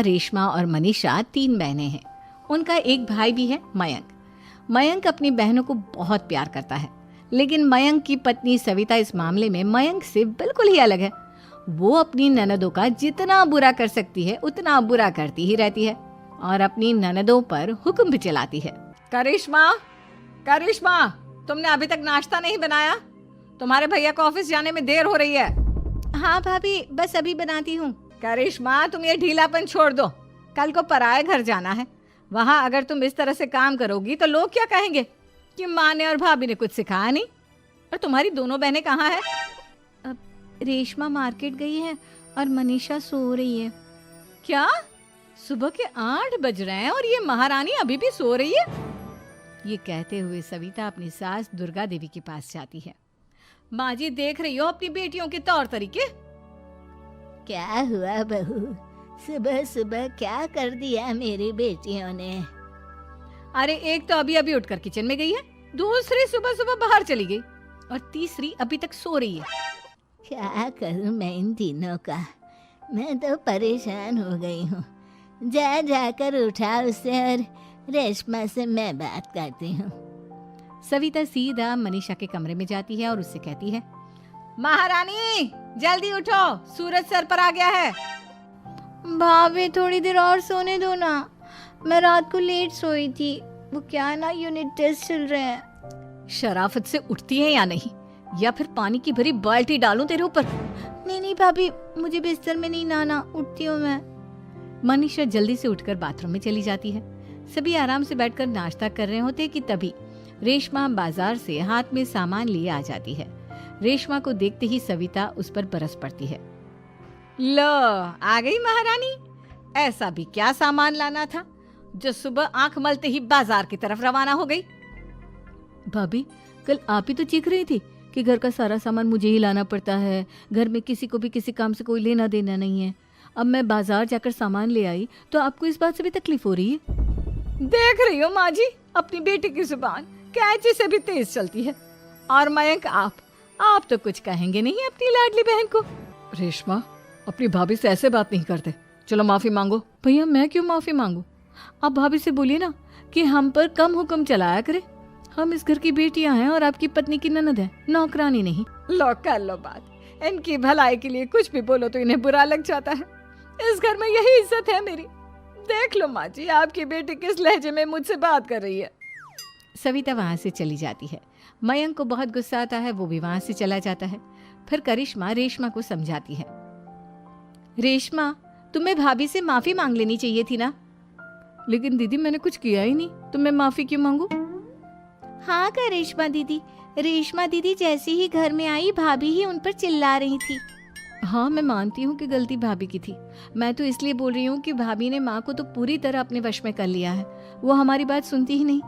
रेशमा और मनीषा 3 बहनें हैं। उनका एक भाई भी है, मयंक। मयंक अपनी बहनों को बहुत प्यार करता है, लेकिन मयंक की पत्नी सविता इस मामले में मयंक से बिल्कुल ही अलग है। वो अपनी ननदों का जितना बुरा कर सकती है उतना बुरा करती ही रहती है और अपनी ननदों पर हुक्म भी चलाती है। करिश्मा, करिश्मा, तुमने अभी तक नाश्ता नहीं बनाया? तुम्हारे भैया को ऑफिस जाने में देर हो रही है। हाँ भाभी, बस अभी बनाती हूँ। करिश्मा, तुम ये ढीलापन छोड़ दो। कल को पराए घर जाना है। वहाँ अगर तुम इस तरह से काम करोगी तो लोग क्या कहेंगे कि माँ ने और भाभी ने कुछ सिखाया नहीं। और तुम्हारी दोनों बहनें कहाँ हैं? अब रेशमा मार्केट गई है और मनीषा सो रही है। क्या? सुबह के 8 बज रहे हैं और ये महारानी अभी भी सो रही है? ये कहते हुए सविता अपनी सास दुर्गा देवी के पास जाती है। माँ जी, देख रही हो अपनी बेटियों के तौर तरीके? क्या हुआ बहू, सुबह सुबह क्या कर दिया मेरी बेटियों ने? अरे एक तो अभी अभी उठकर किचन में गई है, दूसरी सुबह सुबह बाहर चली गई और तीसरी अभी तक सो रही है। क्या करूं मैं इन तीनों का, मैं तो परेशान हो गई हूँ। जा जाकर उठा उसे और रेशमा से मैं बात करती हूँ। सविता सीधा मनीषा के कमरे में जाती है और उससे कहती है, महारानी जल्दी उठो, सूरज सर पर आ गया है। भाभी थोड़ी देर और सोने दो ना, मैं रात को लेट सोई थी। वो क्या ना, यूनिट टेस्ट चल रहे हैं। शराफत से उठती है या नहीं, या फिर पानी की भरी बाल्टी डालूं तेरे ऊपर? नहीं नहीं भाभी, मुझे बिस्तर में नहीं लाना, उठती हूँ मैं। मनीषा जल्दी से उठकर बाथरूम में चली जाती है। सभी आराम से बैठकर नाश्ता कर रहे होते कि तभी रेशमा बाजार से हाथ में सामान लिए आ जाती है। रेशमा को देखते ही सविता उस पर बरस पड़ती है। लो, आ गई महारानी। ऐसा भी क्या सामान लाना था जो सुबह आंख मलते ही बाजार की तरफ रवाना हो गई? भाभी, कल आप ही तो चीख रही थी कि घर का सारा सामान मुझे ही लाना पड़ता है, घर में किसी को भी किसी काम से कोई लेना देना नहीं है। अब मैं बाजार जाकर सामान ले आई तो आपको इस बात से भी तकलीफ हो रही है? देख रही हो माँ जी, अपनी बेटी की जुबान कैंची से भी तेज चलती है। और मयंक, आप तो कुछ कहेंगे नहीं अपनी लाडली बहन को। रेशमा, अपनी भाभी से ऐसे बात नहीं करते। चलो माफी मांगो। भैया, मैं क्यों माफी मांगू? आप भाभी से बोलिए ना कि हम पर कम हुक्म चलाया करे। हम इस घर की बेटियां हैं और आपकी पत्नी की ननद है, नौकरानी नहीं। लो कर लो बात। इनकी भलाई के लिए कुछ भी बोलो तो इन्हें बुरा लग जाता है। इस घर में यही इज्जत है मेरी। देख लो माँ जी, आपकी बेटी किस लहजे में मुझसे बात कर रही है। सविता वहां से चली जाती है। मयंक को बहुत गुस्सा आता है, वो भी वहां से चला जाता है। फिर करिश्मा रेशमा को समझाती है। रेशमा, तुम्हें भाभी से माफी मांग लेनी चाहिए थी ना। लेकिन दीदी, मैंने कुछ किया ही नहीं, तो मैं माफी क्यों मांगू? हाँ करिश्मा दीदी, रेशमा दीदी जैसे ही घर में आई भाभी ही उन पर चिल्ला रही थी। हाँ, मैं मानती हूँ कि गलती भाभी की थी। मैं तो इसलिए बोल रही हूँ कि भाभी ने माँ को तो पूरी तरह अपने वश में कर लिया है। वो हमारी बात सुनती ही नहीं।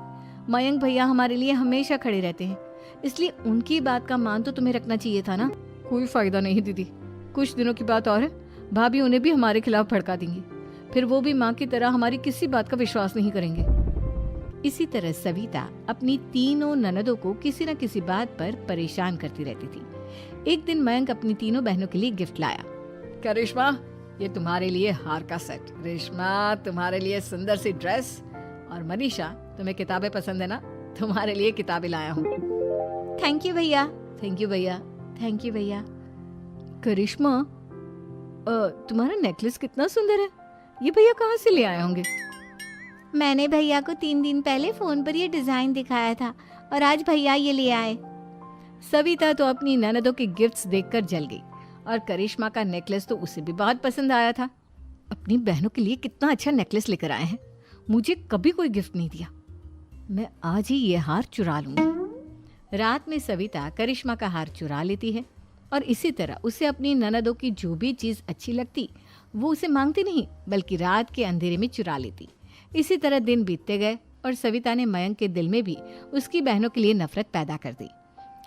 मयंक भैया हमारे लिए हमेशा खड़े रहते हैं, इसलिए उनकी बात का मान तो तुम्हें रखना चाहिए था ना। कोई फायदा नहीं दीदी, कुछ दिनों की बात और है, भाभी उन्हें भी हमारे खिलाफ भड़का देंगी। फिर वो भी माँ की तरह हमारी किसी बात का विश्वास नहीं करेंगे। इसी तरह सविता अपनी तीनों ननदों को किसी न किसी बात पर परेशान करती रहती थी। एक दिन मयंक अपनी तीनों बहनों के लिए गिफ्ट लाया। क्या रेशमा, ये तुम्हारे लिए हार का सेट। रेशमा, तुम्हारे लिए सुंदर सी ड्रेस। और मनीषा, तुम्हें किताबें पसंद है ना, तुम्हारे लिए किताबें लाया हूँ। थैंक यू भैया। थैंक यू भैया। थैंक यू भैया। करिश्मा, तुम्हारा नेकलेस कितना सुंदर है। ये भैया कहाँ से ले आए होंगे? मैंने भैया को 3 दिन पहले फोन पर ये डिजाइन दिखाया था और आज भैया ये ले आए। सविता तो अपनी ननदों के गिफ्ट्स देखकर जल गई और करिश्मा का नेकलेस तो उसे भी बहुत पसंद आया था। अपनी बहनों के लिए कितना अच्छा नेकलेस लेकर आए हैं, मुझे कभी कोई गिफ्ट नहीं दिया। मैं आज ही ये हार चुरा लूंगी। रात में सविता करिश्मा का हार चुरा लेती है और इसी तरह उसे अपनी ननदों की जो भी चीज अच्छी लगती वो उसे मांगती नहीं, बल्कि रात के अंधेरे में चुरा लेती। इसी तरह दिन बीतते गए और सविता ने मयंक के दिल में भी उसकी बहनों के लिए नफरत पैदा कर दी।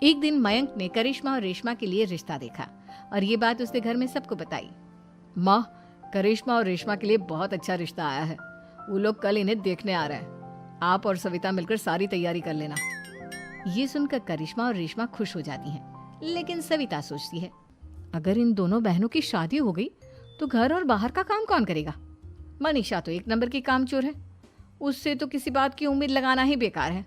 एक दिन मयंक ने करिश्मा और रेशमा के लिए रिश्ता देखा और ये बात उसने घर में सबको बताई। माँ, करिश्मा और रेशमा के लिए बहुत अच्छा रिश्ता आया है। वो लोग कल इन्हें देखने आ रहे हैं। आप और सविता मिलकर सारी तैयारी कर लेना। ये सुनकर करिश्मा और रेशमा खुश हो जाती हैं, लेकिन सविता सोचती है, अगर इन दोनों बहनों की शादी हो गई तो घर और बाहर का काम कौन करेगा? मनीषा तो एक नंबर की कामचोर है, उससे तो किसी बात की उम्मीद लगाना ही बेकार है।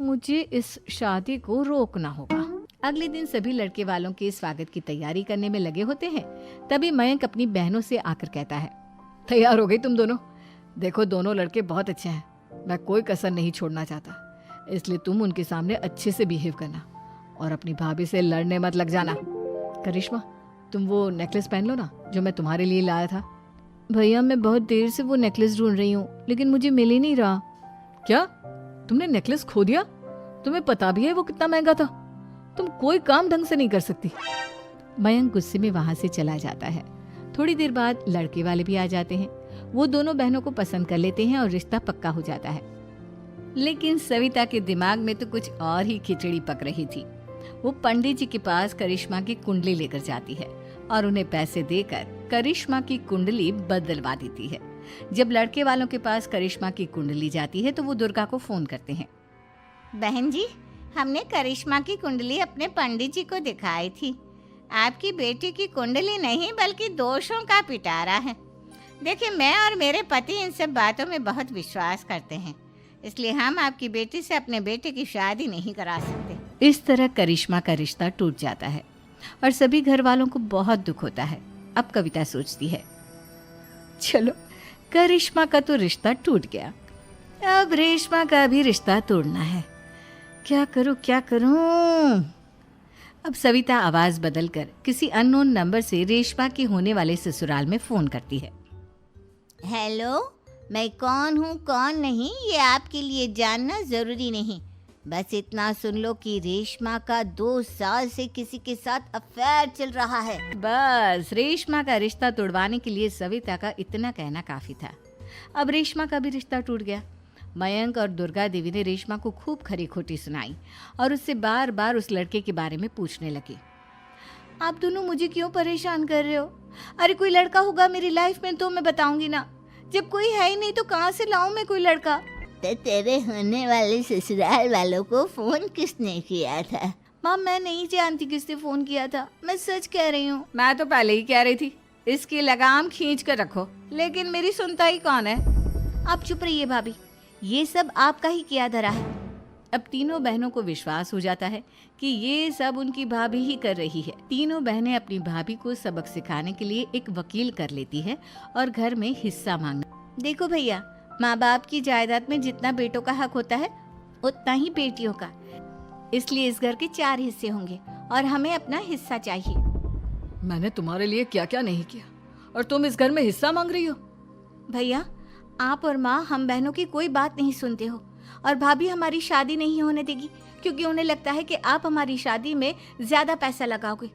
मुझे इस शादी को रोकना होगा। अगले दिन सभी लड़के वालों के स्वागत की तैयारी करने में लगे होते हैं। तभी मयंक अपनी बहनों से आकर कहता है, तैयार हो गई तुम दोनों? देखो दोनों लड़के बहुत अच्छे हैं, मैं कोई कसर नहीं छोड़ना चाहता, इसलिए तुम उनके सामने अच्छे से बिहेव करना और अपनी भाभी से लड़ने मत लग जाना। करिश्मा, तुम वो नेकलेस पहन लो ना जो मैं तुम्हारे लिए लाया था। भैया मैं बहुत देर से वो नेकलेस ढूंढ रही हूँ, लेकिन मुझे मिल ही नहीं रहा। क्या तुमने नेकलेस खो दिया? तुम्हें पता भी है वो कितना महंगा था? तुम कोई काम ढंग से नहीं कर सकती। मयंक गुस्से में वहां से चला जाता है। थोड़ी देर बाद लड़के वाले भी आ जाते हैं। वो दोनों बहनों को पसंद कर लेते हैं और रिश्ता पक्का हो जाता है। लेकिन सविता के दिमाग में तो कुछ और ही खिचड़ी पक रही थी। वो पंडित जी के पास करिश्मा की कुंडली लेकर जाती है और उन्हें पैसे देकर करिश्मा की कुंडली बदलवा देती है। जब लड़के वालों के पास करिश्मा की कुंडली जाती है तो वो दुर्गा को फोन करते हैं। बहन जी, हमने करिश्मा की कुंडली अपने पंडित जी को दिखाई थी। आपकी बेटी की कुंडली नहीं बल्कि दोषों का पिटारा है। देखिए, मैं और मेरे पति इन सब बातों में बहुत विश्वास करते हैं, इसलिए हम आपकी बेटी से अपने बेटे की शादी नहीं करा सकते। इस तरह करिश्मा का रिश्ता टूट जाता है और सभी घर वालों को बहुत दुख होता है। अब कविता सोचती है, चलो करिश्मा का तो रिश्ता टूट गया, अब रेशमा का भी रिश्ता तोड़ना है। क्या करूं? अब सविता आवाज बदलकर किसी अननोन नंबर से रेशमा के होने वाले ससुराल में फोन करती है। हेलो, मैं कौन हूँ कौन नहीं ये आपके लिए जानना जरूरी नहीं, बस इतना सुन लो कि रेशमा का 2 साल से किसी के साथ अफेयर चल रहा है। बस रेशमा का रिश्ता तोड़वाने के लिए सविता का इतना कहना काफी था। अब रेशमा का भी रिश्ता टूट गया। मयंक और दुर्गा देवी ने रेशमा को खूब खरी खोटी सुनाई और उससे बार बार उस लड़के के बारे में पूछने लगी। आप दोनों मुझे क्यों परेशान कर रहे हो? अरे कोई लड़का होगा मेरी लाइफ में तो मैं बताऊंगी ना, जब कोई है ही नहीं तो कहाँ से लाऊं मैं कोई लड़का? तो तेरे होने वाले ससुराल वालों को फोन किसने किया था? माँ मैं नहीं जानती किसने फोन किया था, मैं सच कह रही हूँ। मैं तो पहले ही कह रही थी इसकी लगाम खींच कर रखो, लेकिन मेरी सुनता ही कौन है। आप चुप रहिए भाभी, ये सब आपका ही किया धरा है। अब तीनों बहनों को विश्वास हो जाता है कि ये सब उनकी भाभी ही कर रही है। तीनों बहनें अपनी भाभी को सबक सिखाने के लिए एक वकील कर लेती है और घर में हिस्सा मांगना। देखो भैया, माँ बाप की जायदाद में जितना बेटों का हक होता है उतना ही बेटियों का, इसलिए इस घर के 4 हिस्से होंगे और हमें अपना हिस्सा चाहिए। मैंने तुम्हारे लिए क्या क्या नहीं किया और तुम इस घर में हिस्सा मांग रही हो? भैया, आप और माँ हम बहनों की कोई बात नहीं सुनते हो और भाभी हमारी शादी नहीं होने देगी क्योंकि उन्हें लगता है कि आप हमारी शादी में ज्यादा पैसा लगाओगे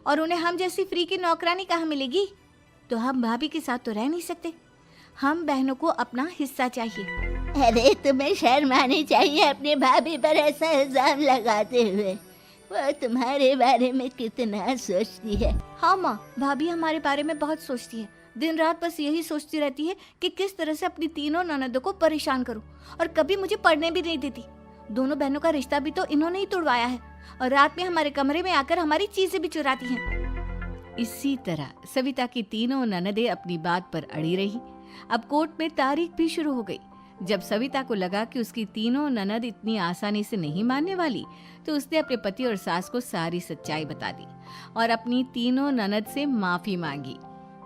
और उन्हें हम जैसी फ्री की नौकरानी कहाँ मिलेगी। तो हम भाभी के साथ तो रह नहीं सकते, हम बहनों को अपना हिस्सा चाहिए। अरे तुम्हें शर्म आनी चाहिए अपनी भाभी पर ऐसा इल्जाम लगाते हुए। वो तुम्हारे बारे में कितना सोचती है। हाँ माँ, भाभी हमारे बारे में बहुत सोचती है, दिन रात बस यही सोचती रहती है कि किस तरह से अपनी तीनों ननदों को परेशान करूं और कभी मुझे पढ़ने भी नहीं देती। दोनों बहनों का रिश्ता भी तो इन्होंने ही तोड़वाया है और रात में हमारे कमरे में आकर हमारी चीजें भी चुराती हैं। इसी तरह सविता की तीनों ननदें अपनी बात पर अड़ी रही। अब कोर्ट में तारीख भी शुरू हो गई। जब सविता को लगा कि उसकी तीनों ननद इतनी आसानी से नहीं मानने वाली, तो उसने अपने पति और सास को सारी सच्चाई बता दी और अपनी तीनों ननद से माफी मांगी।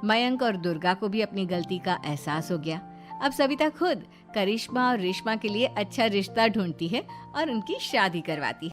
मयंक और दुर्गा को भी अपनी गलती का एहसास हो गया। अब सविता खुद करिश्मा और रेशमा के लिए अच्छा रिश्ता ढूंढती है और उनकी शादी करवाती है।